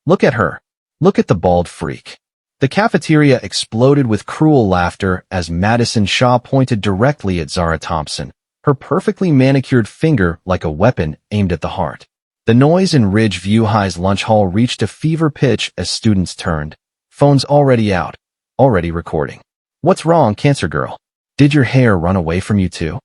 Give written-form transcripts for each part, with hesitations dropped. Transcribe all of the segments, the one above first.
Look at her. Look at the bald freak. The cafeteria exploded with cruel laughter as Madison Shaw pointed directly at Zara Thompson, her perfectly manicured finger like a weapon aimed at the heart. The noise in Ridgeview High's lunch hall reached a fever pitch as students turned, phones already out, already recording. What's wrong, Cancer Girl? Did your hair run away from you too?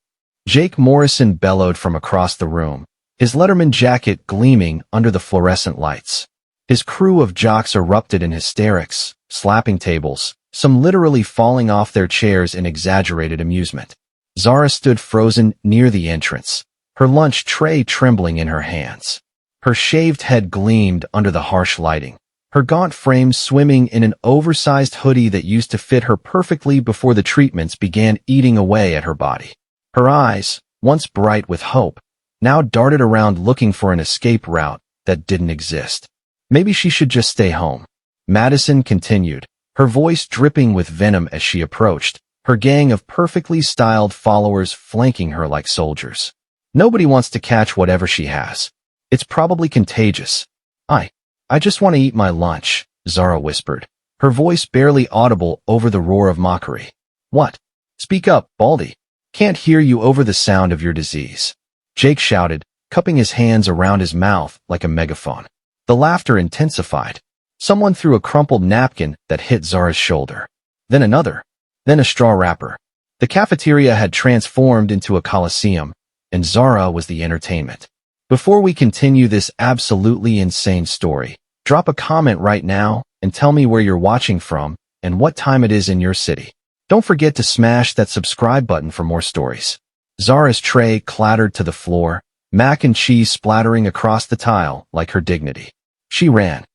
Jake Morrison bellowed from across the room, his Letterman jacket gleaming under the fluorescent lights. His crew of jocks erupted in hysterics, slapping tables, some literally falling off their chairs in exaggerated amusement. Zara stood frozen near the entrance, her lunch tray trembling in her hands. Her shaved head gleamed under the harsh lighting, her gaunt frame swimming in an oversized hoodie that used to fit her perfectly before the treatments began eating away at her body. Her eyes, once bright with hope, now darted around looking for an escape route that didn't exist. Maybe she should just stay home. Madison continued, her voice dripping with venom as she approached, her gang of perfectly styled followers flanking her like soldiers. Nobody wants to catch whatever she has. It's probably contagious. I just want to eat my lunch, Zara whispered, her voice barely audible over the roar of mockery. What? Speak up, Baldy. Can't hear you over the sound of your disease. Jake shouted, cupping his hands around his mouth like a megaphone. The laughter intensified. Someone threw a crumpled napkin that hit Zara's shoulder. Then another. Then a straw wrapper. The cafeteria had transformed into a coliseum, and Zara was the entertainment. Before we continue this absolutely insane story, drop a comment right now and tell me where you're watching from and what time it is in your city. Don't forget to smash that subscribe button for more stories. Zara's tray clattered to the floor, mac and cheese splattering across the tile like her dignity. She ran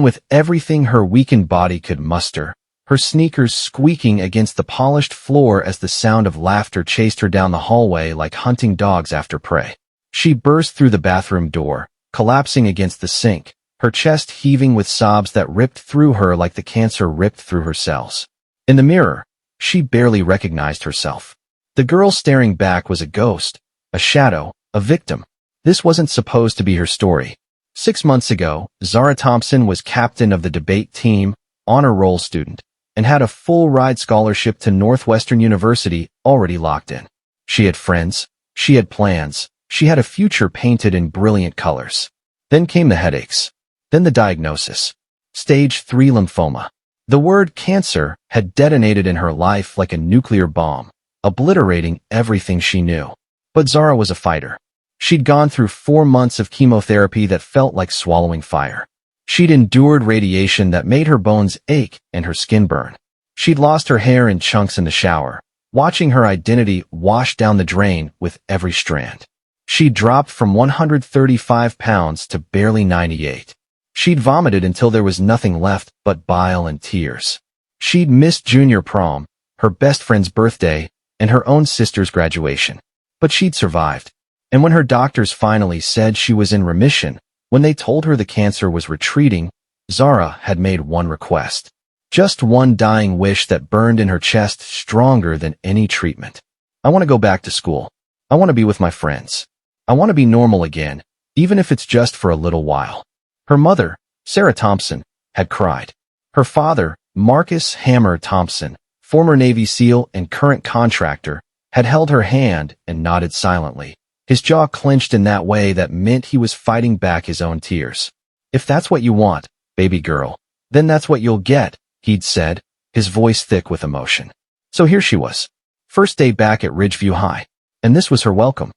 with everything her weakened body could muster, her sneakers squeaking against the polished floor as the sound of laughter chased her down the hallway like hunting dogs after prey. She burst through the bathroom door, collapsing against the sink, her chest heaving with sobs that ripped through her like the cancer ripped through her cells. In the mirror, she barely recognized herself. The girl staring back was a ghost, a shadow, a victim. This wasn't supposed to be her story. 6 months ago, Zara Thompson was captain of the debate team, honor roll student, and had a full-ride scholarship to Northwestern University already locked in. She had friends, she had plans, she had a future painted in brilliant colors. Then came the headaches. Then the diagnosis. Stage 3 lymphoma. The word cancer had detonated in her life like a nuclear bomb, obliterating everything she knew. But Zara was a fighter. She'd gone through 4 months of chemotherapy that felt like swallowing fire. She'd endured radiation that made her bones ache and her skin burn. She'd lost her hair in chunks in the shower, watching her identity wash down the drain with every strand. She'd dropped from 135 pounds to barely 98. She'd vomited until there was nothing left but bile and tears. She'd missed junior prom, her best friend's birthday, and her own sister's graduation. But she'd survived. And when her doctors finally said she was in remission, when they told her the cancer was retreating, Zara had made one request. Just one dying wish that burned in her chest stronger than any treatment. I want to go back to school. I want to be with my friends. I want to be normal again, even if it's just for a little while. Her mother, Sarah Thompson, had cried. Her father, Marcus Hammer Thompson, former Navy SEAL and current contractor, had held her hand and nodded silently. His jaw clenched in that way that meant he was fighting back his own tears. If that's what you want, baby girl, then that's what you'll get, he'd said, his voice thick with emotion. So here she was. First day back at Ridgeview High. And this was her welcome.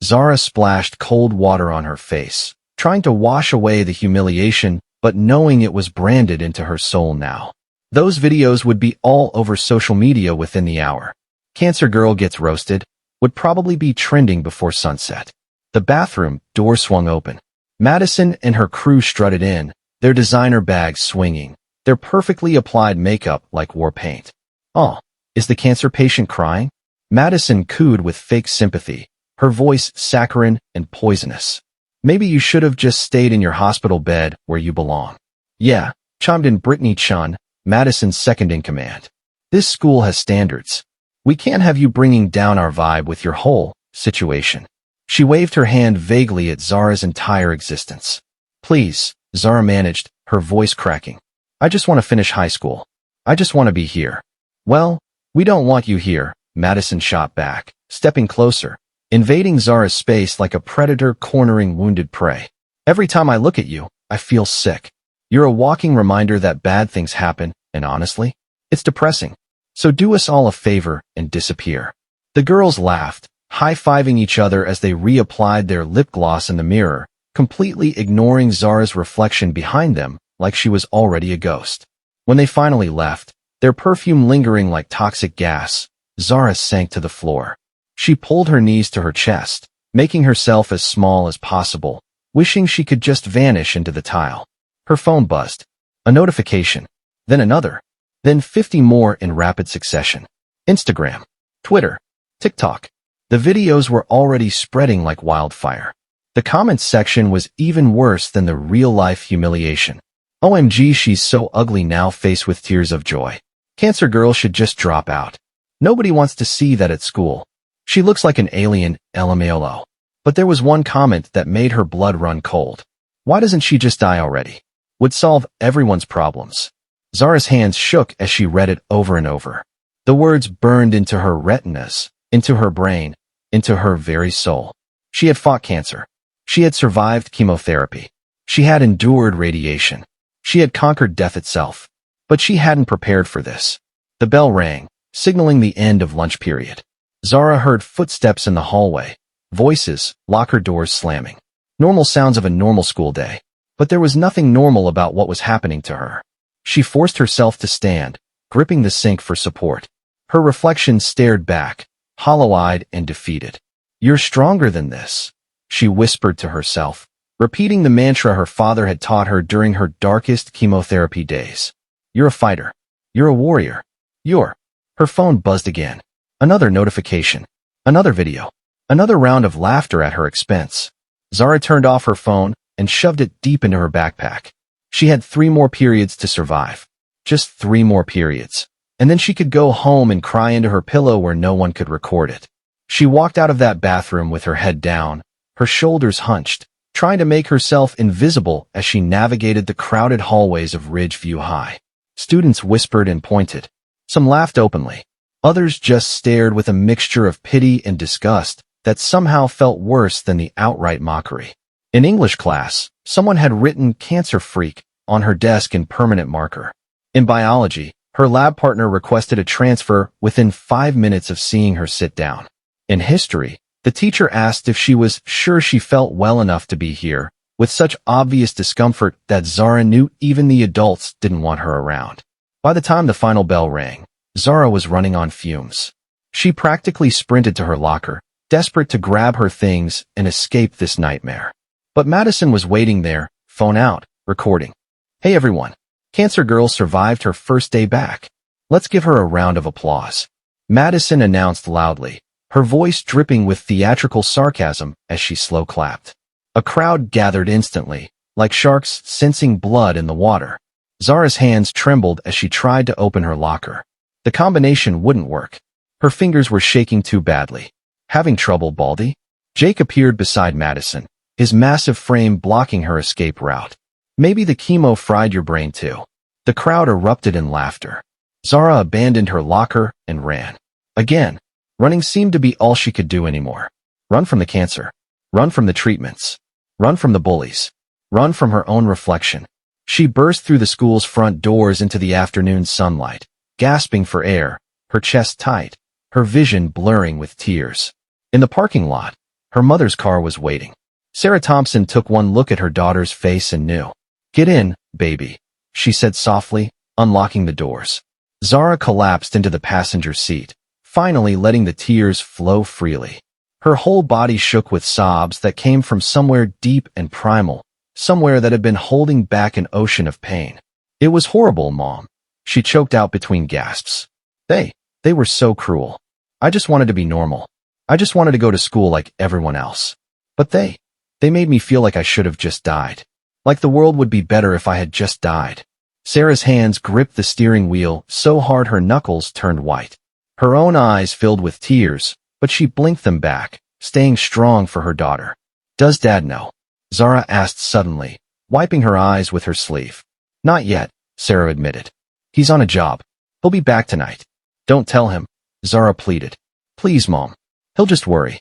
Zara splashed cold water on her face, trying to wash away the humiliation, but knowing it was branded into her soul now. Those videos would be all over social media within the hour. Cancer Girl Gets Roasted would probably be trending before sunset. The bathroom door swung open. Madison and her crew strutted in, their designer bags swinging, their perfectly applied makeup like war paint. Oh, is the cancer patient crying? Madison cooed with fake sympathy, her voice saccharine and poisonous. Maybe you should have just stayed in your hospital bed where you belong. Yeah, chimed in Brittany Chun, Madison's second-in-command. This school has standards. We can't have you bringing down our vibe with your whole situation. She waved her hand vaguely at Zara's entire existence. Please, Zara managed, her voice cracking. I just want to finish high school. I just want to be here. Well, we don't want you here, Madison shot back, stepping closer, invading Zara's space like a predator cornering wounded prey. Every time I look at you, I feel sick. You're a walking reminder that bad things happen, and honestly, it's depressing. So do us all a favor and disappear. The girls laughed, high-fiving each other as they reapplied their lip gloss in the mirror, completely ignoring Zara's reflection behind them like she was already a ghost. When they finally left, their perfume lingering like toxic gas, Zara sank to the floor. She pulled her knees to her chest, making herself as small as possible, wishing she could just vanish into the tile. Her phone buzzed. A notification. Then another. Then 50 more in rapid succession. Instagram, Twitter, TikTok. The videos were already spreading like wildfire. The comments section was even worse than the real-life humiliation. OMG, she's so ugly now, face with tears of joy. Cancer girl should just drop out. Nobody wants to see that at school. She looks like an alien, LMAO. But there was one comment that made her blood run cold. Why doesn't she just die already? Would solve everyone's problems. Zara's hands shook as she read it over and over. The words burned into her retinas, into her brain, into her very soul. She had fought cancer. She had survived chemotherapy. She had endured radiation. She had conquered death itself. But she hadn't prepared for this. The bell rang, signaling the end of lunch period. Zara heard footsteps in the hallway, voices, locker doors slamming. Normal sounds of a normal school day. But there was nothing normal about what was happening to her. She forced herself to stand, gripping the sink for support. Her reflection stared back, hollow-eyed and defeated. You're stronger than this, she whispered to herself, repeating the mantra her father had taught her during her darkest chemotherapy days. You're a fighter. You're a warrior. Her phone buzzed again. Another notification. Another video. Another round of laughter at her expense. Zara turned off her phone and shoved it deep into her backpack. She had 3 more periods to survive. Just 3 more periods. And then she could go home and cry into her pillow where no one could record it. She walked out of that bathroom with her head down, her shoulders hunched, trying to make herself invisible as she navigated the crowded hallways of Ridgeview High. Students whispered and pointed. Some laughed openly. Others just stared with a mixture of pity and disgust that somehow felt worse than the outright mockery. In English class, someone had written "cancer freak" on her desk in permanent marker. In biology, her lab partner requested a transfer within 5 minutes of seeing her sit down. In history, the teacher asked if she was sure she felt well enough to be here, with such obvious discomfort that Zara knew even the adults didn't want her around. By the time the final bell rang, Zara was running on fumes. She practically sprinted to her locker, desperate to grab her things and escape this nightmare. But Madison was waiting there, phone out, recording. Hey everyone, Cancer Girl survived her first day back. Let's give her a round of applause. Madison announced loudly, her voice dripping with theatrical sarcasm as she slow clapped. A crowd gathered instantly, like sharks sensing blood in the water. Zara's hands trembled as she tried to open her locker. The combination wouldn't work. Her fingers were shaking too badly. Having trouble, Baldy? Jake appeared beside Madison, his massive frame blocking her escape route. Maybe the chemo fried your brain too. The crowd erupted in laughter. Zara abandoned her locker and ran. Again, running seemed to be all she could do anymore. Run from the cancer. Run from the treatments. Run from the bullies. Run from her own reflection. She burst through the school's front doors into the afternoon sunlight, gasping for air, her chest tight, her vision blurring with tears. In the parking lot, her mother's car was waiting. Sarah Thompson took one look at her daughter's face and knew. Get in, baby, she said softly, unlocking the doors. Zara collapsed into the passenger seat, finally letting the tears flow freely. Her whole body shook with sobs that came from somewhere deep and primal, somewhere that had been holding back an ocean of pain. It was horrible, Mom, she choked out between gasps. They were so cruel. I just wanted to be normal. I just wanted to go to school like everyone else. But they made me feel like I should have just died. Like the world would be better if I had just died. Sarah's hands gripped the steering wheel so hard her knuckles turned white. Her own eyes filled with tears, but she blinked them back, staying strong for her daughter. Does Dad know? Zara asked suddenly, wiping her eyes with her sleeve. Not yet, Sarah admitted. He's on a job. He'll be back tonight. Don't tell him, Zara pleaded. Please, Mom. He'll just worry.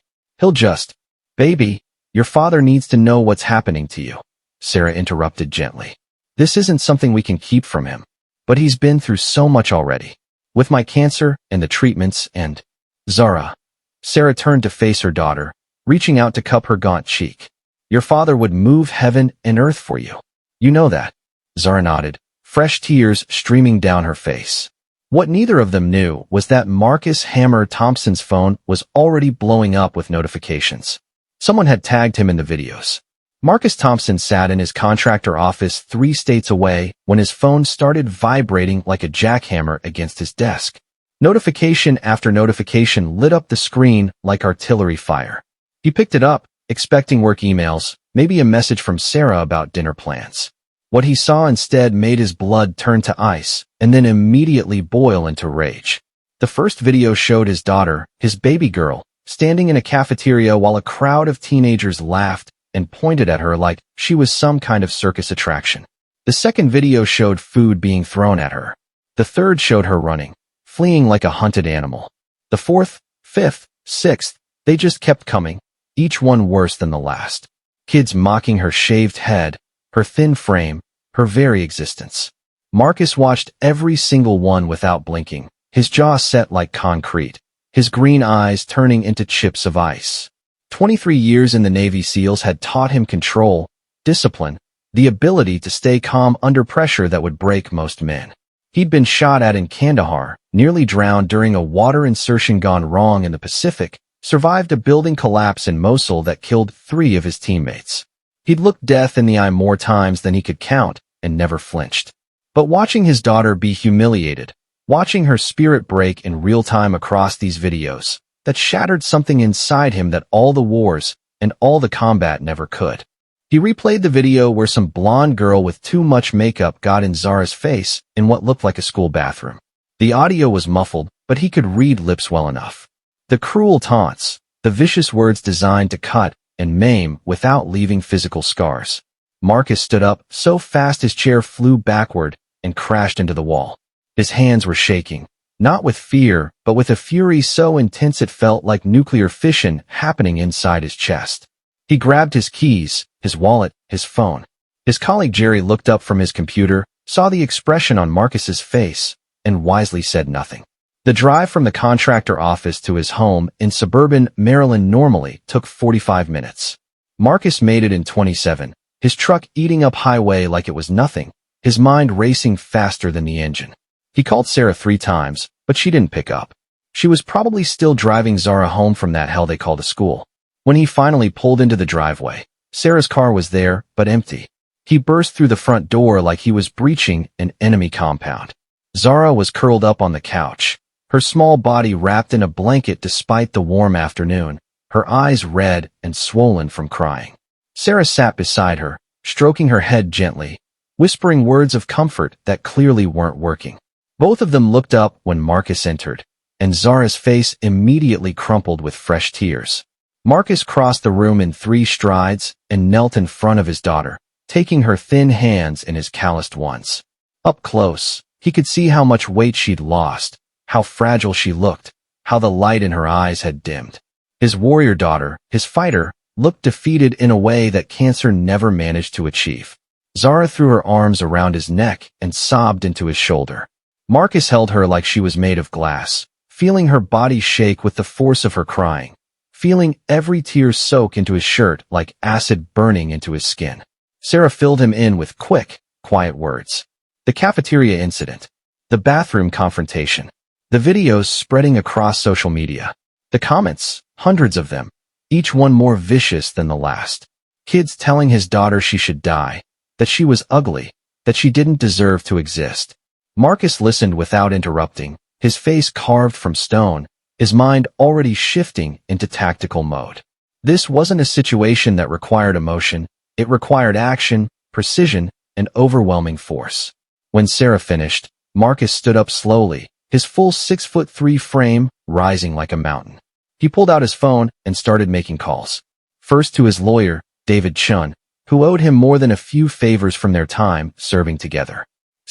Baby, your father needs to know what's happening to you, Sarah interrupted gently. This isn't something we can keep from him. But he's been through so much already. With my cancer and the treatments and… Zara. Sarah turned to face her daughter, reaching out to cup her gaunt cheek. Your father would move heaven and earth for you. You know that. Zara nodded, fresh tears streaming down her face. What neither of them knew was that Marcus Hammer Thompson's phone was already blowing up with notifications. Someone had tagged him in the videos. Marcus Thompson sat in his contractor office 3 states away when his phone started vibrating like a jackhammer against his desk. Notification after notification lit up the screen like artillery fire. He picked it up, expecting work emails, maybe a message from Sarah about dinner plans. What he saw instead made his blood turn to ice and then immediately boil into rage. The first video showed his daughter, his baby girl, standing in a cafeteria while a crowd of teenagers laughed and pointed at her like she was some kind of circus attraction. The second video showed food being thrown at her. The third showed her running, fleeing like a hunted animal. The fourth, fifth, sixth, they just kept coming, each one worse than the last. Kids mocking her shaved head, her thin frame, her very existence. Marcus watched every single one without blinking, his jaw set like concrete, his green eyes turning into chips of ice. 23 years in the Navy SEALs had taught him control, discipline, the ability to stay calm under pressure that would break most men. He'd been shot at in Kandahar, nearly drowned during a water insertion gone wrong in the Pacific, survived a building collapse in Mosul that killed 3 of his teammates. He'd looked death in the eye more times than he could count and never flinched. But watching his daughter be humiliated, watching her spirit break in real time across these videos, that shattered something inside him that all the wars and all the combat never could. He replayed the video where some blonde girl with too much makeup got in Zara's face in what looked like a school bathroom. The audio was muffled, but he could read lips well enough. The cruel taunts, the vicious words designed to cut and maim without leaving physical scars. Marcus stood up so fast his chair flew backward and crashed into the wall. His hands were shaking. Not with fear, but with a fury so intense it felt like nuclear fission happening inside his chest. He grabbed his keys, his wallet, his phone. His colleague Jerry looked up from his computer, saw the expression on Marcus's face, and wisely said nothing. The drive from the contractor office to his home in suburban Maryland normally took 45 minutes. Marcus made it in 27, his truck eating up highway like it was nothing, his mind racing faster than the engine. He called Sarah 3 times, but she didn't pick up. She was probably still driving Zara home from that hell they called a school. When he finally pulled into the driveway, Sarah's car was there, but empty. He burst through the front door like he was breaching an enemy compound. Zara was curled up on the couch, her small body wrapped in a blanket despite the warm afternoon, her eyes red and swollen from crying. Sarah sat beside her, stroking her head gently, whispering words of comfort that clearly weren't working. Both of them looked up when Marcus entered, and Zara's face immediately crumpled with fresh tears. Marcus crossed the room in 3 strides and knelt in front of his daughter, taking her thin hands in his calloused ones. Up close, he could see how much weight she'd lost, how fragile she looked, how the light in her eyes had dimmed. His warrior daughter, his fighter, looked defeated in a way that cancer never managed to achieve. Zara threw her arms around his neck and sobbed into his shoulder. Marcus held her like she was made of glass, feeling her body shake with the force of her crying, feeling every tear soak into his shirt like acid burning into his skin. Sarah filled him in with quick, quiet words. The cafeteria incident. The bathroom confrontation. The videos spreading across social media. The comments, hundreds of them, each one more vicious than the last. Kids telling his daughter she should die, that she was ugly, that she didn't deserve to exist. Marcus listened without interrupting, his face carved from stone, his mind already shifting into tactical mode. This wasn't a situation that required emotion, it required action, precision, and overwhelming force. When Sarah finished, Marcus stood up slowly, his full 6'3" frame rising like a mountain. He pulled out his phone and started making calls. First to his lawyer, David Chun, who owed him more than a few favors from their time serving together.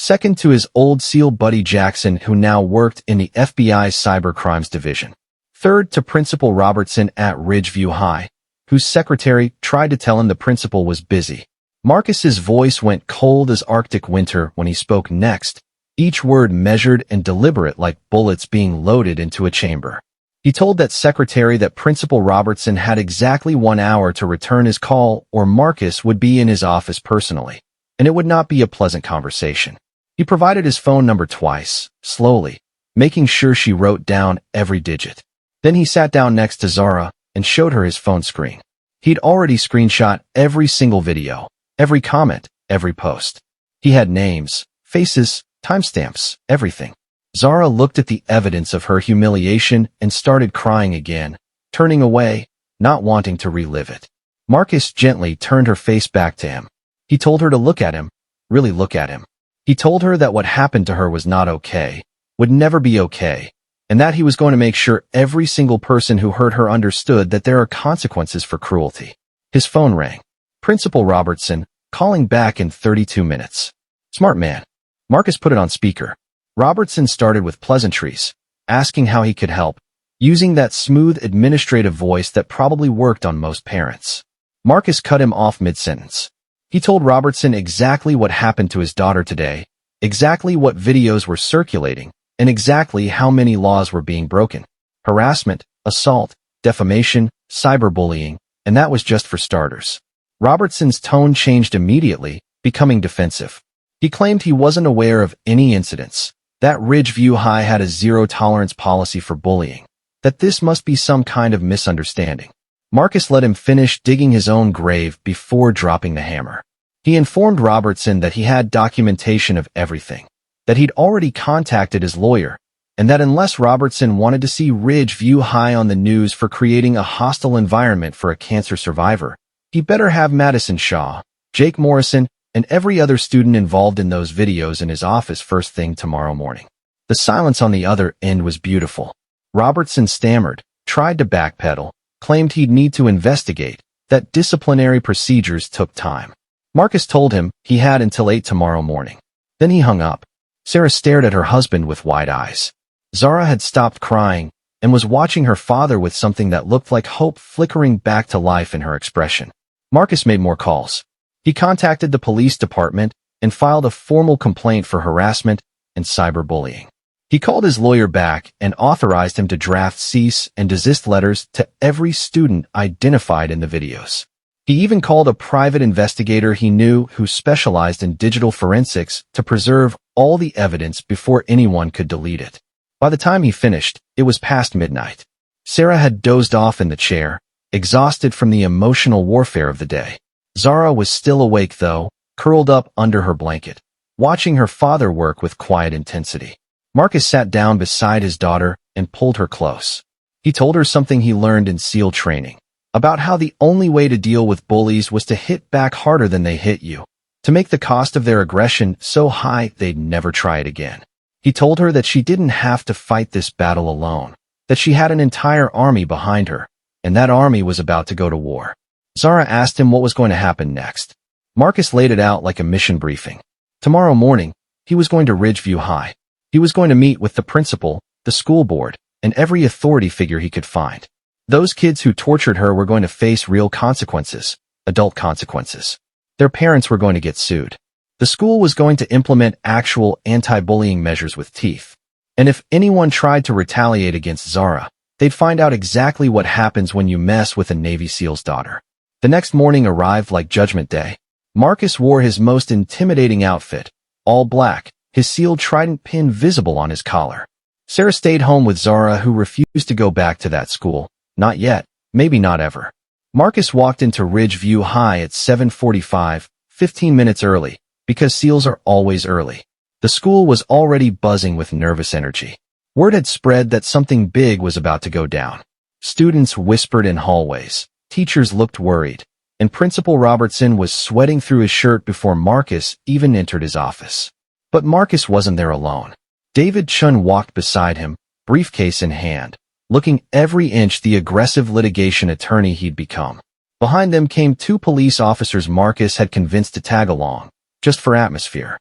Second to his old SEAL buddy Jackson, who now worked in the FBI's cybercrimes division. Third to Principal Robertson at Ridgeview High, whose secretary tried to tell him the principal was busy. Marcus's voice went cold as Arctic winter when he spoke next, each word measured and deliberate like bullets being loaded into a chamber. He told that secretary that Principal Robertson had exactly 1 hour to return his call or Marcus would be in his office personally, and it would not be a pleasant conversation. He provided his phone number twice, slowly, making sure she wrote down every digit. Then he sat down next to Zara and showed her his phone screen. He'd already screenshot every single video, every comment, every post. He had names, faces, timestamps, everything. Zara looked at the evidence of her humiliation and started crying again, turning away, not wanting to relive it. Marcus gently turned her face back to him. He told her to look at him, really look at him. He told her that what happened to her was not okay, would never be okay, and that he was going to make sure every single person who hurt her understood that there are consequences for cruelty. His phone rang. Principal Robertson, calling back in 32 minutes. Smart man. Marcus put it on speaker. Robertson started with pleasantries, asking how he could help, using that smooth administrative voice that probably worked on most parents. Marcus cut him off mid-sentence. He told Robertson exactly what happened to his daughter today, exactly what videos were circulating, and exactly how many laws were being broken. Harassment, assault, defamation, cyberbullying, and that was just for starters. Robertson's tone changed immediately, becoming defensive. He claimed he wasn't aware of any incidents, that Ridgeview High had a zero-tolerance policy for bullying, that this must be some kind of misunderstanding. Marcus let him finish digging his own grave before dropping the hammer. He informed Robertson that he had documentation of everything, that he'd already contacted his lawyer, and that unless Robertson wanted to see Ridgeview High on the news for creating a hostile environment for a cancer survivor, he better have Madison Shaw, Jake Morrison, and every other student involved in those videos in his office first thing tomorrow morning. The silence on the other end was beautiful. Robertson stammered, tried to backpedal, claimed he'd need to investigate, that disciplinary procedures took time. Marcus told him he had until 8 tomorrow morning. Then he hung up. Sarah stared at her husband with wide eyes. Zara had stopped crying and was watching her father with something that looked like hope flickering back to life in her expression. Marcus made more calls. He contacted the police department and filed a formal complaint for harassment and cyberbullying. He called his lawyer back and authorized him to draft cease and desist letters to every student identified in the videos. He even called a private investigator he knew who specialized in digital forensics to preserve all the evidence before anyone could delete it. By the time he finished, it was past midnight. Sarah had dozed off in the chair, exhausted from the emotional warfare of the day. Zara was still awake though, curled up under her blanket, watching her father work with quiet intensity. Marcus sat down beside his daughter and pulled her close. He told her something he learned in SEAL training, about how the only way to deal with bullies was to hit back harder than they hit you, to make the cost of their aggression so high they'd never try it again. He told her that she didn't have to fight this battle alone, that she had an entire army behind her, and that army was about to go to war. Zara asked him what was going to happen next. Marcus laid it out like a mission briefing. Tomorrow morning, he was going to Ridgeview High. He was going to meet with the principal, the school board, and every authority figure he could find. Those kids who tortured her were going to face real consequences, adult consequences. Their parents were going to get sued. The school was going to implement actual anti-bullying measures with teeth. And if anyone tried to retaliate against Zara, they'd find out exactly what happens when you mess with a Navy SEAL's daughter. The next morning arrived like Judgment Day. Marcus wore his most intimidating outfit, all black, his SEAL trident pin visible on his collar. Sarah stayed home with Zara, who refused to go back to that school. Not yet, maybe not ever. Marcus walked into Ridgeview High at 7:45, 15 minutes early, because SEALs are always early. The school was already buzzing with nervous energy. Word had spread that something big was about to go down. Students whispered in hallways, teachers looked worried, and Principal Robertson was sweating through his shirt before Marcus even entered his office. But Marcus wasn't there alone. David Chun walked beside him, briefcase in hand, looking every inch the aggressive litigation attorney he'd become. Behind them came two police officers Marcus had convinced to tag along, just for atmosphere.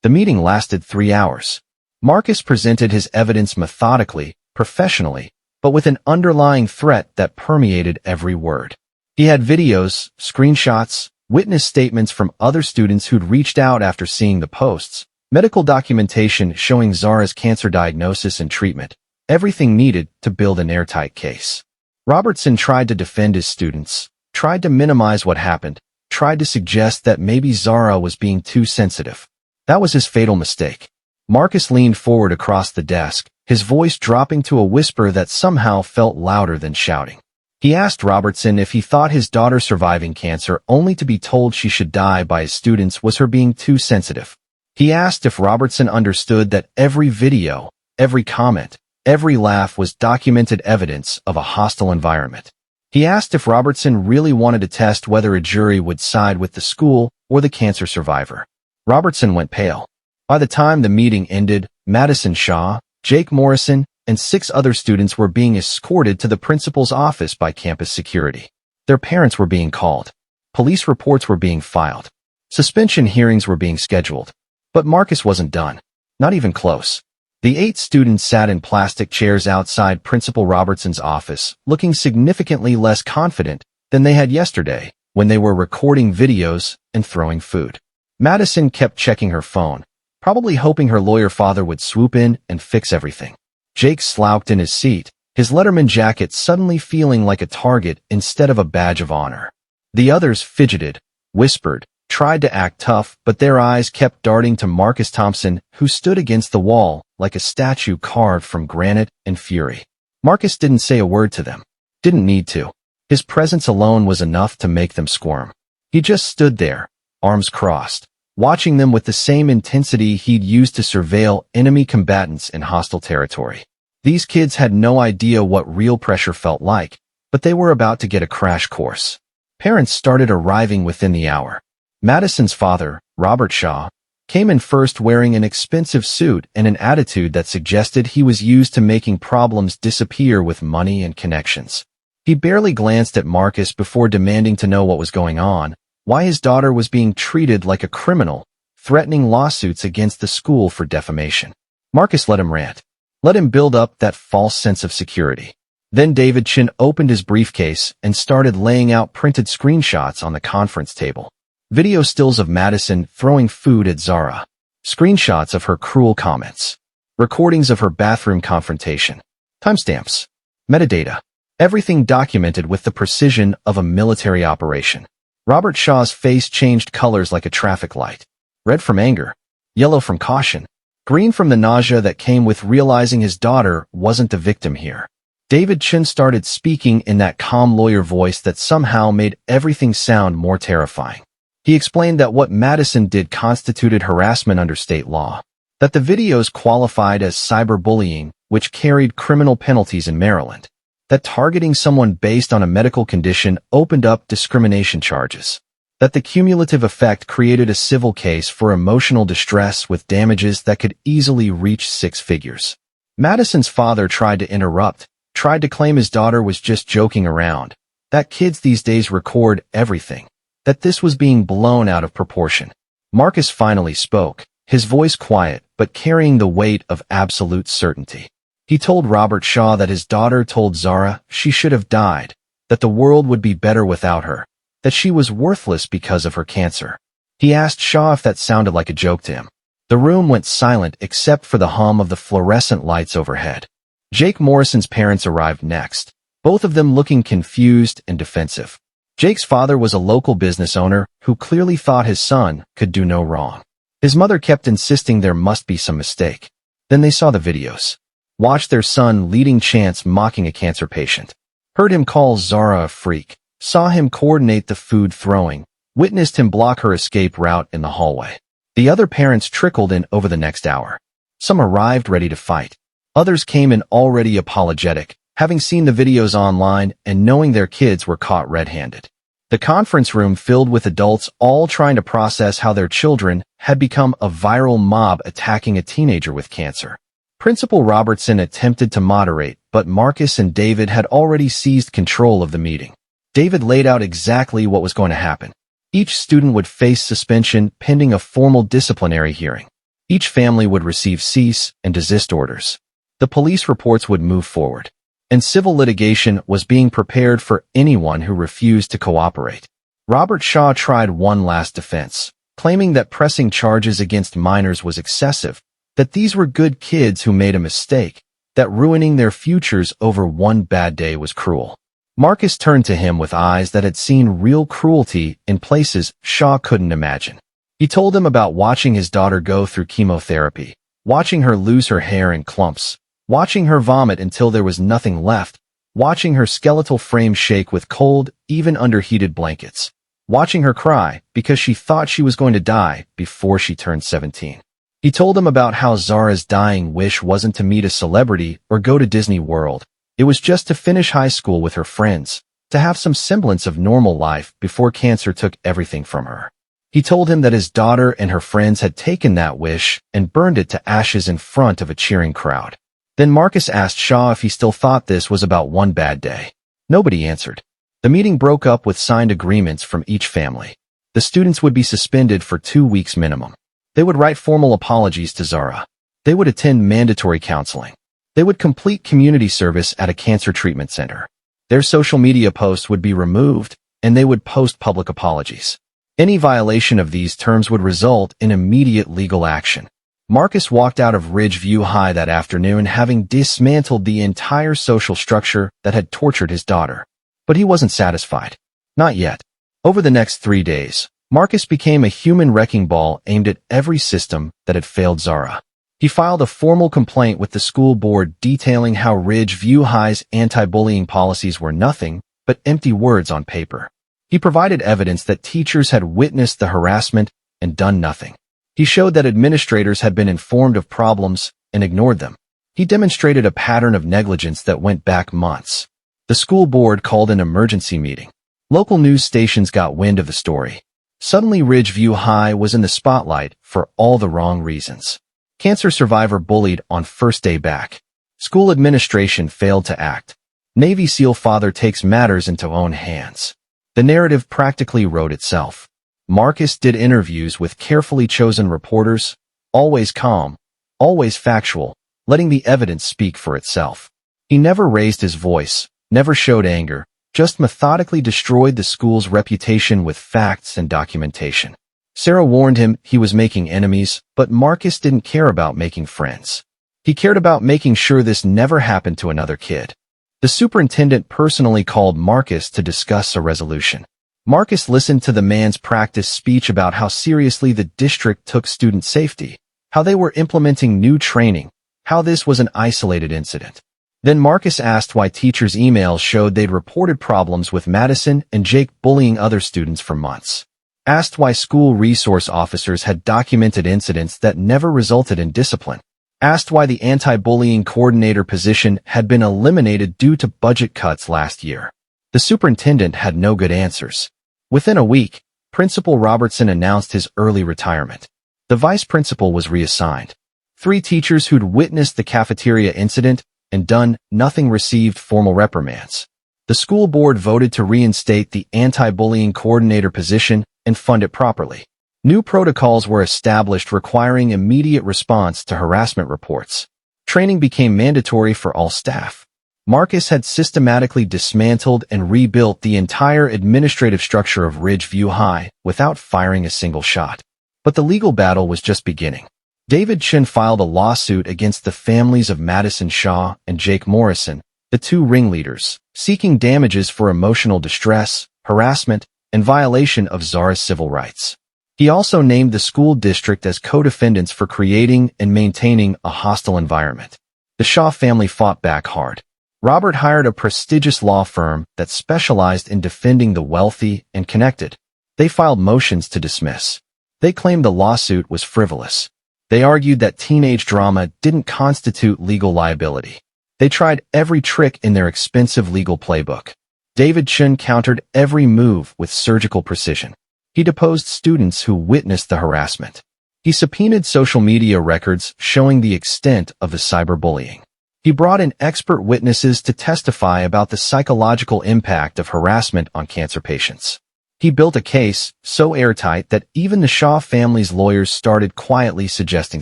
The meeting lasted 3 hours. Marcus presented his evidence methodically, professionally, but with an underlying threat that permeated every word. He had videos, screenshots, witness statements from other students who'd reached out after seeing the posts, medical documentation showing Zara's cancer diagnosis and treatment, everything needed to build an airtight case. Robertson tried to defend his students, tried to minimize what happened, tried to suggest that maybe Zara was being too sensitive. That was his fatal mistake. Marcus leaned forward across the desk, his voice dropping to a whisper that somehow felt louder than shouting. He asked Robertson if he thought his daughter surviving cancer only to be told she should die by his students was her being too sensitive. He asked if Robertson understood that every video, every comment, every laugh was documented evidence of a hostile environment. He asked if Robertson really wanted to test whether a jury would side with the school or the cancer survivor. Robertson went pale. By the time the meeting ended, Madison Shaw, Jake Morrison, and 6 other students were being escorted to the principal's office by campus security. Their parents were being called. Police reports were being filed. Suspension hearings were being scheduled. But Marcus wasn't done. Not even close. The 8 students sat in plastic chairs outside Principal Robertson's office, looking significantly less confident than they had yesterday when they were recording videos and throwing food. Madison kept checking her phone, probably hoping her lawyer father would swoop in and fix everything. Jake slouched in his seat, his Letterman jacket suddenly feeling like a target instead of a badge of honor. The others fidgeted, whispered, tried to act tough, but their eyes kept darting to Marcus Thompson, who stood against the wall like a statue carved from granite and fury. Marcus didn't say a word to them. Didn't need to. His presence alone was enough to make them squirm. He just stood there, arms crossed, watching them with the same intensity he'd used to surveil enemy combatants in hostile territory. These kids had no idea what real pressure felt like, but they were about to get a crash course. Parents started arriving within the hour. Madison's father, Robert Shaw, came in first wearing an expensive suit and an attitude that suggested he was used to making problems disappear with money and connections. He barely glanced at Marcus before demanding to know what was going on, why his daughter was being treated like a criminal, threatening lawsuits against the school for defamation. Marcus let him rant. Let him build up that false sense of security. Then David Chin opened his briefcase and started laying out printed screenshots on the conference table. Video stills of Madison throwing food at Zara. Screenshots of her cruel comments. Recordings of her bathroom confrontation. Timestamps. Metadata. Everything documented with the precision of a military operation. Robert Shaw's face changed colors like a traffic light. Red from anger. Yellow from caution. Green from the nausea that came with realizing his daughter wasn't the victim here. David Chin started speaking in that calm lawyer voice that somehow made everything sound more terrifying. He explained that what Madison did constituted harassment under state law, that the videos qualified as cyberbullying, which carried criminal penalties in Maryland, that targeting someone based on a medical condition opened up discrimination charges, that the cumulative effect created a civil case for emotional distress with damages that could easily reach 6 figures. Madison's father tried to interrupt, tried to claim his daughter was just joking around, that kids these days record everything, that this was being blown out of proportion. Marcus finally spoke, his voice quiet but carrying the weight of absolute certainty. He told Robert Shaw that his daughter told Zara she should have died, that the world would be better without her, that she was worthless because of her cancer. He asked Shaw if that sounded like a joke to him. The room went silent except for the hum of the fluorescent lights overhead. Jake Morrison's parents arrived next, both of them looking confused and defensive. Jake's father was a local business owner who clearly thought his son could do no wrong. His mother kept insisting there must be some mistake. Then they saw the videos. Watched their son leading chants mocking a cancer patient. Heard him call Zara a freak. Saw him coordinate the food throwing. Witnessed him block her escape route in the hallway. The other parents trickled in over the next hour. Some arrived ready to fight. Others came in already apologetic, having seen the videos online and knowing their kids were caught red-handed. The conference room filled with adults all trying to process how their children had become a viral mob attacking a teenager with cancer. Principal Robertson attempted to moderate, but Marcus and David had already seized control of the meeting. David laid out exactly what was going to happen. Each student would face suspension pending a formal disciplinary hearing. Each family would receive cease and desist orders. The police reports would move forward, and civil litigation was being prepared for anyone who refused to cooperate. Robert Shaw tried one last defense, claiming that pressing charges against minors was excessive, that these were good kids who made a mistake, that ruining their futures over one bad day was cruel. Marcus turned to him with eyes that had seen real cruelty in places Shaw couldn't imagine. He told him about watching his daughter go through chemotherapy, watching her lose her hair in clumps, watching her vomit until there was nothing left, watching her skeletal frame shake with cold, even under heated blankets, watching her cry because she thought she was going to die before she turned 17. He told him about how Zara's dying wish wasn't to meet a celebrity or go to Disney World. It was just to finish high school with her friends, to have some semblance of normal life before cancer took everything from her. He told him that his daughter and her friends had taken that wish and burned it to ashes in front of a cheering crowd. Then Marcus asked Shaw if he still thought this was about one bad day. Nobody answered. The meeting broke up with signed agreements from each family. The students would be suspended for 2 weeks minimum. They would write formal apologies to Zara. They would attend mandatory counseling. They would complete community service at a cancer treatment center. Their social media posts would be removed, and they would post public apologies. Any violation of these terms would result in immediate legal action. Marcus walked out of Ridgeview High that afternoon having dismantled the entire social structure that had tortured his daughter. But he wasn't satisfied. Not yet. Over the next 3 days, Marcus became a human wrecking ball aimed at every system that had failed Zara. He filed a formal complaint with the school board detailing how Ridgeview High's anti-bullying policies were nothing but empty words on paper. He provided evidence that teachers had witnessed the harassment and done nothing. He showed that administrators had been informed of problems and ignored them. He demonstrated a pattern of negligence that went back months. The school board called an emergency meeting. Local news stations got wind of the story. Suddenly Ridgeview High was in the spotlight for all the wrong reasons. Cancer survivor bullied on first day back. School administration failed to act. Navy SEAL father takes matters into own hands. The narrative practically wrote itself. Marcus did interviews with carefully chosen reporters, always calm, always factual, letting the evidence speak for itself. He never raised his voice, never showed anger, just methodically destroyed the school's reputation with facts and documentation. Sarah warned him he was making enemies, but Marcus didn't care about making friends. He cared about making sure this never happened to another kid. The superintendent personally called Marcus to discuss a resolution. Marcus listened to the man's practice speech about how seriously the district took student safety, how they were implementing new training, how this was an isolated incident. Then Marcus asked why teachers' emails showed they'd reported problems with Madison and Jake bullying other students for months. Asked why school resource officers had documented incidents that never resulted in discipline. Asked why the anti-bullying coordinator position had been eliminated due to budget cuts last year. The superintendent had no good answers. Within a week, Principal Robertson announced his early retirement. The vice principal was reassigned. 3 teachers who'd witnessed the cafeteria incident and done nothing received formal reprimands. The school board voted to reinstate the anti-bullying coordinator position and fund it properly. New protocols were established requiring immediate response to harassment reports. Training became mandatory for all staff. Marcus had systematically dismantled and rebuilt the entire administrative structure of Ridgeview High without firing a single shot. But the legal battle was just beginning. David Chin filed a lawsuit against the families of Madison Shaw and Jake Morrison, the 2 ringleaders, seeking damages for emotional distress, harassment, and violation of Zara's civil rights. He also named the school district as co-defendants for creating and maintaining a hostile environment. The Shaw family fought back hard. Robert hired a prestigious law firm that specialized in defending the wealthy and connected. They filed motions to dismiss. They claimed the lawsuit was frivolous. They argued that teenage drama didn't constitute legal liability. They tried every trick in their expensive legal playbook. David Chun countered every move with surgical precision. He deposed students who witnessed the harassment. He subpoenaed social media records showing the extent of the cyberbullying. He brought in expert witnesses to testify about the psychological impact of harassment on cancer patients. He built a case so airtight that even the Shaw family's lawyers started quietly suggesting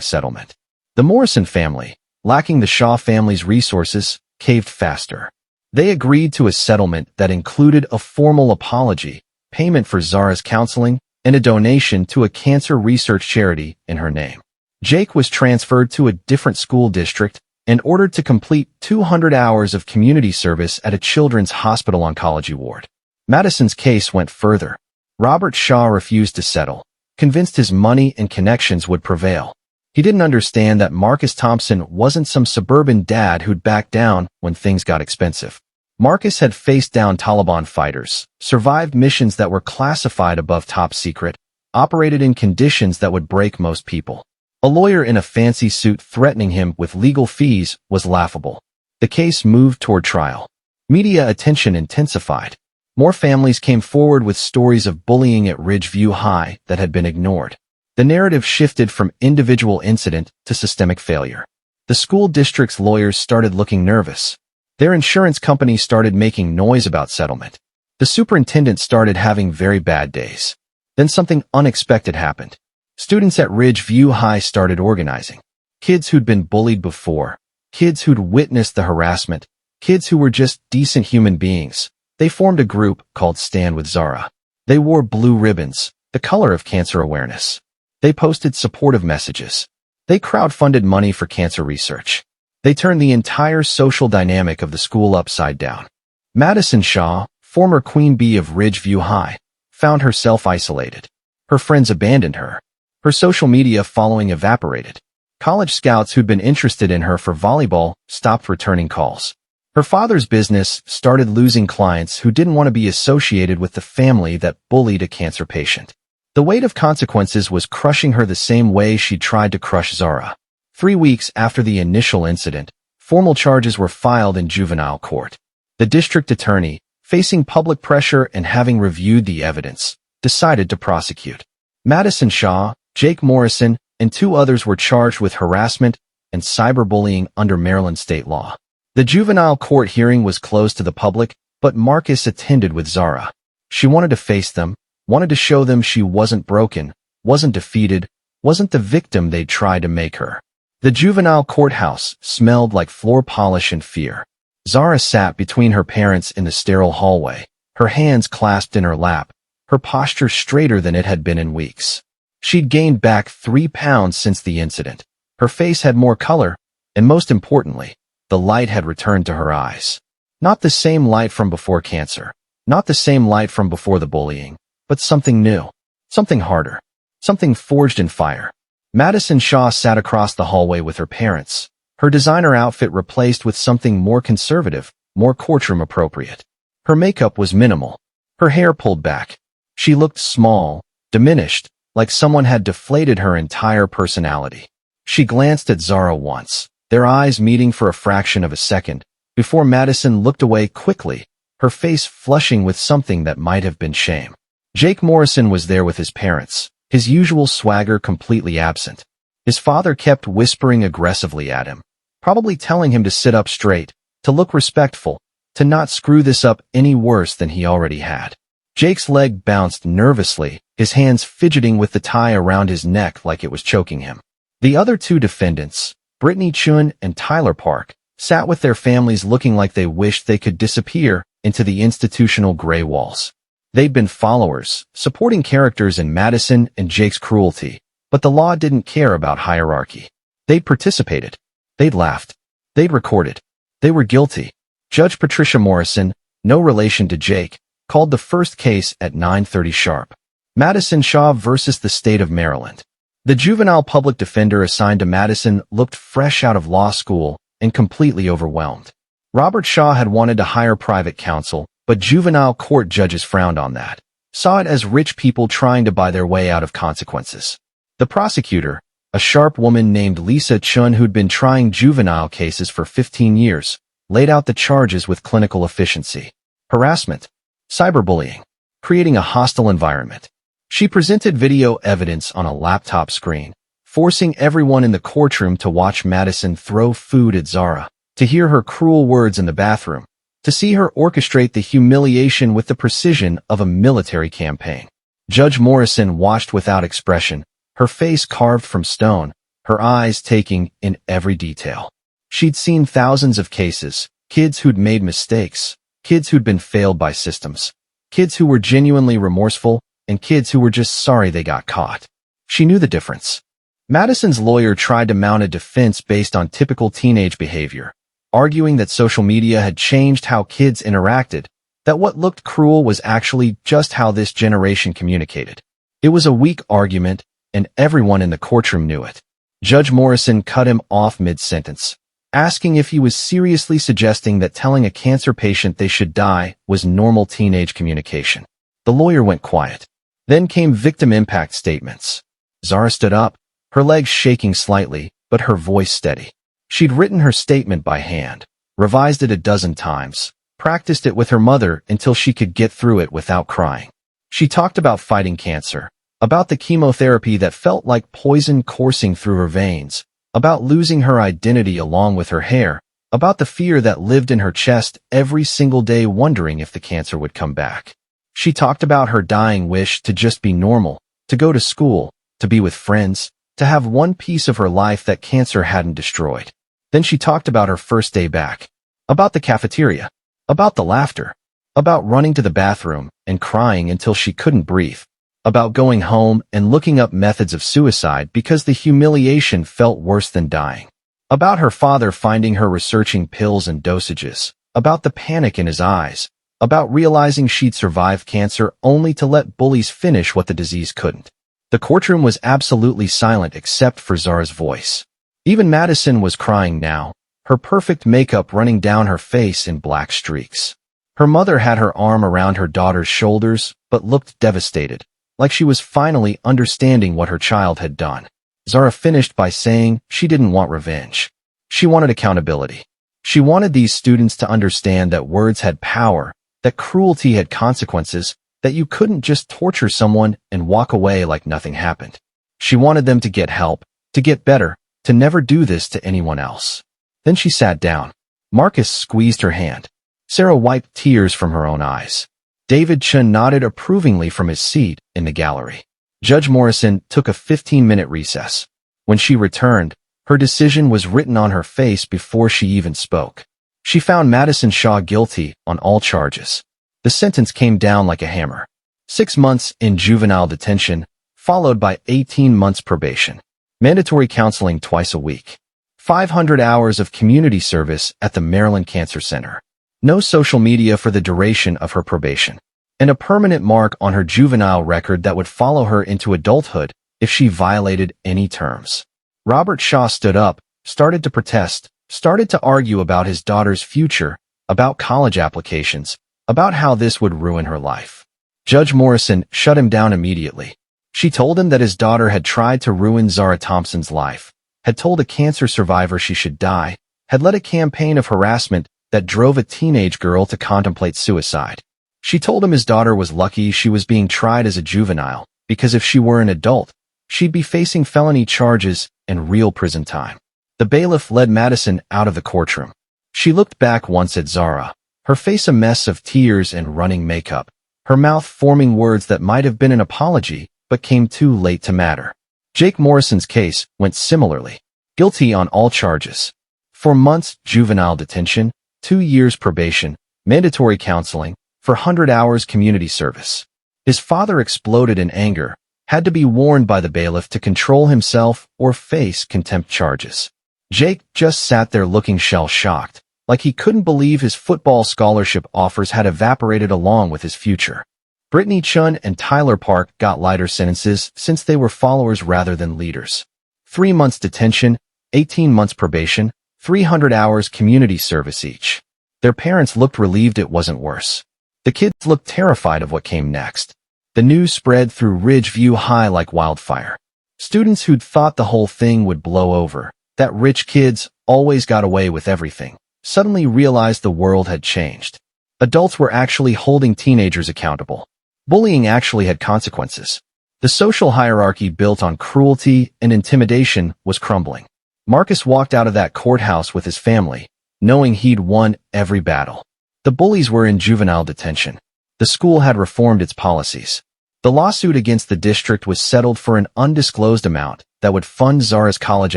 settlement. The Morrison family, lacking the Shaw family's resources, caved faster. They agreed to a settlement that included a formal apology, payment for Zara's counseling, and a donation to a cancer research charity in her name. Jake was transferred to a different school district and ordered to complete 200 hours of community service at a children's hospital oncology ward. Madison's case went further. Robert Shaw refused to settle, convinced his money and connections would prevail. He didn't understand that Marcus Thompson wasn't some suburban dad who'd back down when things got expensive. Marcus had faced down Taliban fighters, survived missions that were classified above top secret, operated in conditions that would break most people. A lawyer in a fancy suit threatening him with legal fees was laughable. The case moved toward trial. Media attention intensified. More families came forward with stories of bullying at Ridgeview High that had been ignored. The narrative shifted from individual incident to systemic failure. The school district's lawyers started looking nervous. Their insurance company started making noise about settlement. The superintendent started having very bad days. Then something unexpected happened. Students at Ridgeview High started organizing. Kids who'd been bullied before, kids who'd witnessed the harassment, kids who were just decent human beings. They formed a group called Stand With Zara. They wore blue ribbons, the color of cancer awareness. They posted supportive messages. They crowdfunded money for cancer research. They turned the entire social dynamic of the school upside down. Madison Shaw, former queen bee of Ridgeview High, found herself isolated. Her friends abandoned her. Her social media following evaporated. College scouts who'd been interested in her for volleyball stopped returning calls. Her father's business started losing clients who didn't want to be associated with the family that bullied a cancer patient. The weight of consequences was crushing her the same way she tried to crush Zara. 3 weeks after the initial incident, formal charges were filed in juvenile court. The district attorney, facing public pressure and having reviewed the evidence, decided to prosecute. Madison Shaw, Jake Morrison, and 2 others were charged with harassment and cyberbullying under Maryland state law. The juvenile court hearing was closed to the public, but Marcus attended with Zara. She wanted to face them, wanted to show them she wasn't broken, wasn't defeated, wasn't the victim they'd tried to make her. The juvenile courthouse smelled like floor polish and fear. Zara sat between her parents in the sterile hallway, her hands clasped in her lap, her posture straighter than it had been in weeks. She'd gained back 3 pounds since the incident. Her face had more color, and most importantly, the light had returned to her eyes. Not the same light from before cancer, not the same light from before the bullying, but something new, something harder, something forged in fire. Madison Shaw sat across the hallway with her parents, her designer outfit replaced with something more conservative, more courtroom appropriate. Her makeup was minimal, her hair pulled back. She looked small, diminished, like someone had deflated her entire personality. She glanced at Zara once, their eyes meeting for a fraction of a second, before Madison looked away quickly, her face flushing with something that might have been shame. Jake Morrison was there with his parents, his usual swagger completely absent. His father kept whispering aggressively at him, probably telling him to sit up straight, to look respectful, to not screw this up any worse than he already had. Jake's leg bounced nervously, his hands fidgeting with the tie around his neck like it was choking him. The other 2 defendants, Brittany Chun and Tyler Park, sat with their families looking like they wished they could disappear into the institutional gray walls. They'd been followers, supporting characters in Madison and Jake's cruelty, but the law didn't care about hierarchy. They'd participated. They'd laughed. They'd recorded. They were guilty. Judge Patricia Morrison, no relation to Jake, called the first case at 9:30 sharp. Madison Shaw versus the state of Maryland. The juvenile public defender assigned to Madison looked fresh out of law school and completely overwhelmed. Robert Shaw had wanted to hire private counsel, but juvenile court judges frowned on that, saw it as rich people trying to buy their way out of consequences. The prosecutor, a sharp woman named Lisa Chun who'd been trying juvenile cases for 15 years, laid out the charges with clinical efficiency. Harassment, cyberbullying, creating a hostile environment. She presented video evidence on a laptop screen, forcing everyone in the courtroom to watch Madison throw food at Zara, to hear her cruel words in the bathroom, To see her orchestrate the humiliation with the precision of a military campaign. Judge Morrison watched without expression, her face carved from stone, her eyes taking in every detail. She'd seen thousands of cases, kids who'd made mistakes, kids who'd been failed by systems, kids who were genuinely remorseful, and kids who were just sorry they got caught. She knew the difference. Madison's lawyer tried to mount a defense based on typical teenage behavior, arguing that social media had changed how kids interacted, that what looked cruel was actually just how this generation communicated. It was a weak argument, and everyone in the courtroom knew it. Judge Morrison cut him off mid-sentence, asking if he was seriously suggesting that telling a cancer patient they should die was normal teenage communication. The lawyer went quiet. Then came victim impact statements. Zara stood up, her legs shaking slightly, but her voice steady. She'd written her statement by hand, revised it a dozen times, practiced it with her mother until she could get through it without crying. She talked about fighting cancer, about the chemotherapy that felt like poison coursing through her veins, about losing her identity along with her hair, about the fear that lived in her chest every single day wondering if the cancer would come back. She talked about her dying wish to just be normal, to go to school, to be with friends, to have one piece of her life that cancer hadn't destroyed. Then she talked about her first day back, about the cafeteria, about the laughter, about running to the bathroom and crying until she couldn't breathe, about going home and looking up methods of suicide because the humiliation felt worse than dying, about her father finding her researching pills and dosages, about the panic in his eyes, about realizing she'd survived cancer only to let Bullies finish what the disease couldn't. The courtroom was absolutely silent except for Zara's voice. Even Madison was crying now, her perfect makeup running down her face in black streaks. Her mother had her arm around her daughter's shoulders, but looked devastated, like she was finally understanding what her child had done. Zara finished by saying she didn't want revenge. She wanted accountability. She wanted these students to understand that words had power, that cruelty had consequences, that you couldn't just torture someone and walk away like nothing happened. She wanted them to get help, to get better, to never do this to anyone else. Then she sat down. Marcus squeezed her hand. Sarah wiped tears from her own eyes. David Chun nodded approvingly from his seat in the gallery. Judge Morrison took a 15-minute recess. When she returned, her decision was written on her face before she even spoke. She found Madison Shaw guilty on all charges. The sentence came down like a hammer. 6 months in juvenile detention, followed by 18 months probation. Mandatory counseling twice a week. 500 hours of community service at the Maryland Cancer Center. No social media for the duration of her probation. And a permanent mark on her juvenile record that would follow her into adulthood if she violated any terms. Robert Shaw stood up, started to protest, started to argue about his daughter's future, about college applications, about how this would ruin her life. Judge Morrison shut him down immediately. She told him that his daughter had tried to ruin Zara Thompson's life, had told a cancer survivor she should die, had led a campaign of harassment that drove a teenage girl to contemplate suicide. She told him his daughter was lucky she was being tried as a juvenile, because if she were an adult, she'd be facing felony charges and real prison time. The bailiff led Madison out of the courtroom. She looked back once at Zara, her face a mess of tears and running makeup, her mouth forming words that might have been an apology, but came too late to matter. Jake Morrison's case went similarly. Guilty on all charges. 4 months juvenile detention, 2 years probation, mandatory counseling, 400 hours community service. His father exploded in anger, had to be warned by the bailiff to control himself or face contempt charges. Jake just sat there looking shell-shocked, like he couldn't believe his football scholarship offers had evaporated along with his future. Brittany Chun and Tyler Park got lighter sentences since they were followers rather than leaders. 3 months detention, 18 months probation, 300 hours community service each. Their parents looked relieved it wasn't worse. The kids looked terrified of what came next. The news spread through Ridgeview High like wildfire. Students who'd thought the whole thing would blow over, that rich kids always got away with everything, suddenly realized the world had changed. Adults were actually holding teenagers accountable. Bullying actually had consequences. The social hierarchy built on cruelty and intimidation was crumbling. Marcus walked out of that courthouse with his family, knowing he'd won every battle. The bullies were in juvenile detention. The school had reformed its policies. The lawsuit against the district was settled for an undisclosed amount that would fund Zara's college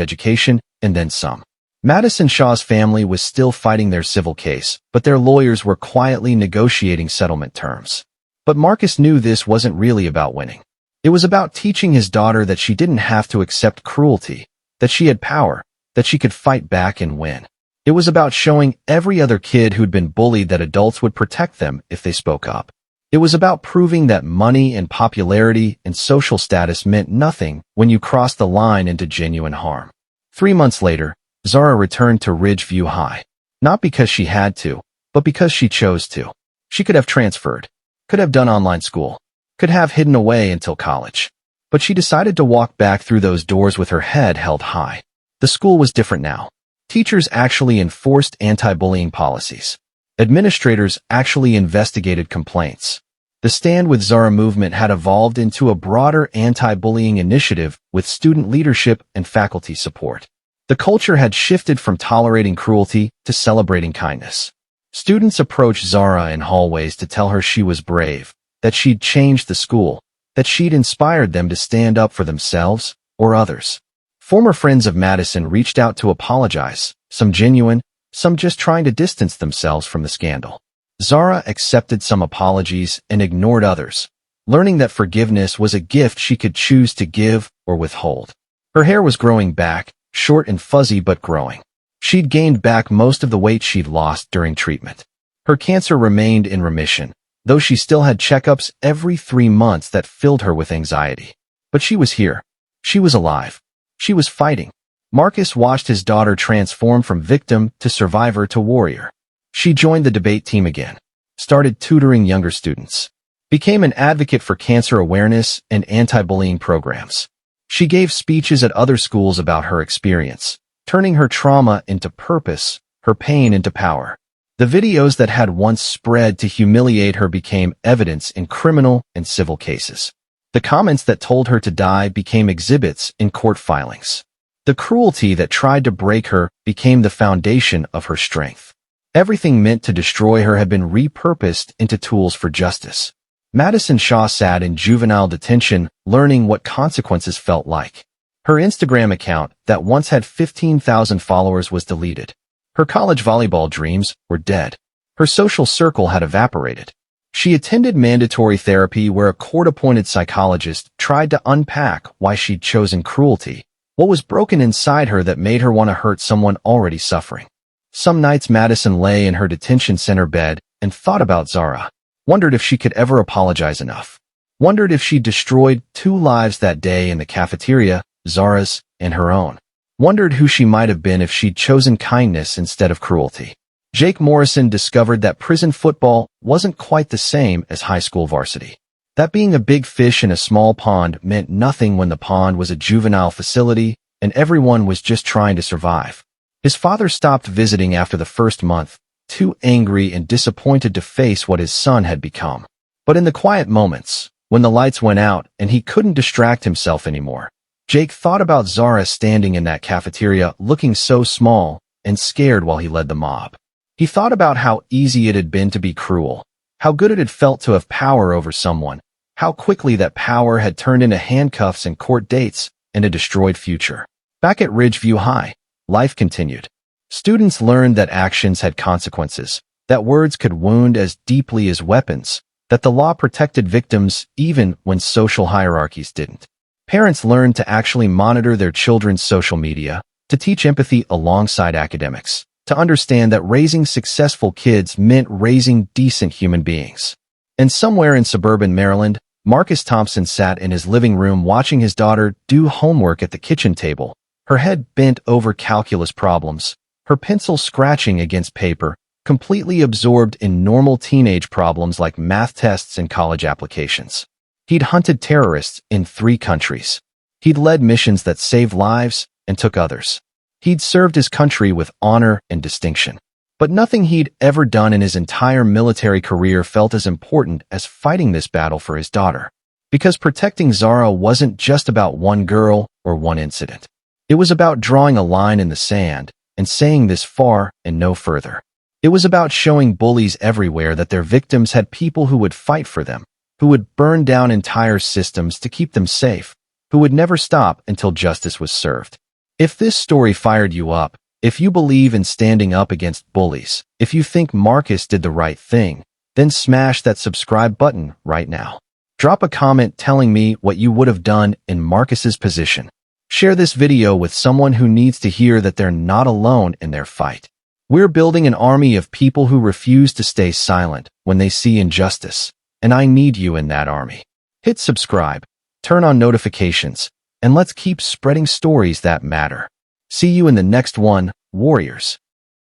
education and then some. Madison Shaw's family was still fighting their civil case, but their lawyers were quietly negotiating settlement terms. But Marcus knew this wasn't really about winning. It was about teaching his daughter that she didn't have to accept cruelty, that she had power, that she could fight back and win. It was about showing every other kid who'd been bullied that adults would protect them if they spoke up. It was about proving that money and popularity and social status meant nothing when you crossed the line into genuine harm. 3 months later, Zara returned to Ridgeview High. Not because she had to, but because she chose to. She could have transferred, could have done online school, could have hidden away until college. But she decided to walk back through those doors with her head held high. The school was different now. Teachers actually enforced anti-bullying policies. Administrators actually investigated complaints. The Stand With Zara movement had evolved into a broader anti-bullying initiative with student leadership and faculty support. The culture had shifted from tolerating cruelty to celebrating kindness. Students approached Zara in hallways to tell her she was brave, that she'd changed the school, that she'd inspired them to stand up for themselves or others. Former friends of Madison reached out to apologize, some genuine, some just trying to distance themselves from the scandal. Zara accepted some apologies and ignored others, learning that forgiveness was a gift she could choose to give or withhold. Her hair was growing back, short and fuzzy but growing. She'd gained back most of the weight she'd lost during treatment. Her cancer remained in remission, though she still had checkups every 3 months that filled her with anxiety. But she was here. She was alive. She was fighting. Marcus watched his daughter transform from victim to survivor to warrior. She joined the debate team again, started tutoring younger students, became an advocate for cancer awareness and anti-bullying programs. She gave speeches at other schools about her experience, turning her trauma into purpose, her pain into power. The videos that had once spread to humiliate her became evidence in criminal and civil cases. The comments that told her to die became exhibits in court filings. The cruelty that tried to break her became the foundation of her strength. Everything meant to destroy her had been repurposed into tools for justice. Madison Shaw sat in juvenile detention, learning what consequences felt like. Her Instagram account, that once had 15,000 followers, was deleted. Her college volleyball dreams were dead. Her social circle had evaporated. She attended mandatory therapy where a court-appointed psychologist tried to unpack why she'd chosen cruelty, what was broken inside her that made her want to hurt someone already suffering. Some nights Madison lay in her detention center bed and thought about Zara, wondered if she could ever apologize enough, wondered if she'd destroyed 2 lives that day in the cafeteria, Zara's and her own, wondered who she might have been if she'd chosen kindness instead of cruelty. Jake Morrison discovered that prison football wasn't quite the same as high school varsity. That being a big fish in a small pond meant nothing when the pond was a juvenile facility and everyone was just trying to survive. His father stopped visiting after the first month, too angry and disappointed to face what his son had become. But in the quiet moments, when the lights went out and he couldn't distract himself anymore, Jake thought about Zara standing in that cafeteria looking so small and scared while he led the mob. He thought about how easy it had been to be cruel, how good it had felt to have power over someone, how quickly that power had turned into handcuffs and court dates and a destroyed future. Back at Ridgeview High, life continued. Students learned that actions had consequences, that words could wound as deeply as weapons, that the law protected victims even when social hierarchies didn't. Parents learned to actually monitor their children's social media, to teach empathy alongside academics, to understand that raising successful kids meant raising decent human beings. And somewhere in suburban Maryland, Marcus Thompson sat in his living room watching his daughter do homework at the kitchen table, her head bent over calculus problems, her pencil scratching against paper, completely absorbed in normal teenage problems like math tests and college applications. He'd hunted terrorists in 3 countries. He'd led missions that saved lives and took others. He'd served his country with honor and distinction. But nothing he'd ever done in his entire military career felt as important as fighting this battle for his daughter. Because protecting Zara wasn't just about one girl or one incident. It was about drawing a line in the sand and saying this far and no further. It was about showing bullies everywhere that their victims had people who would fight for them, who would burn down entire systems to keep them safe, who would never stop until justice was served. If this story fired you up, if you believe in standing up against bullies, if you think Marcus did the right thing, then smash that subscribe button right now. Drop a comment telling me what you would have done in Marcus's position. Share this video with someone who needs to hear that they're not alone in their fight. We're building an army of people who refuse to stay silent when they see injustice, and I need you in that army. Hit subscribe, turn on notifications, and let's keep spreading stories that matter. See you in the next one, Warriors.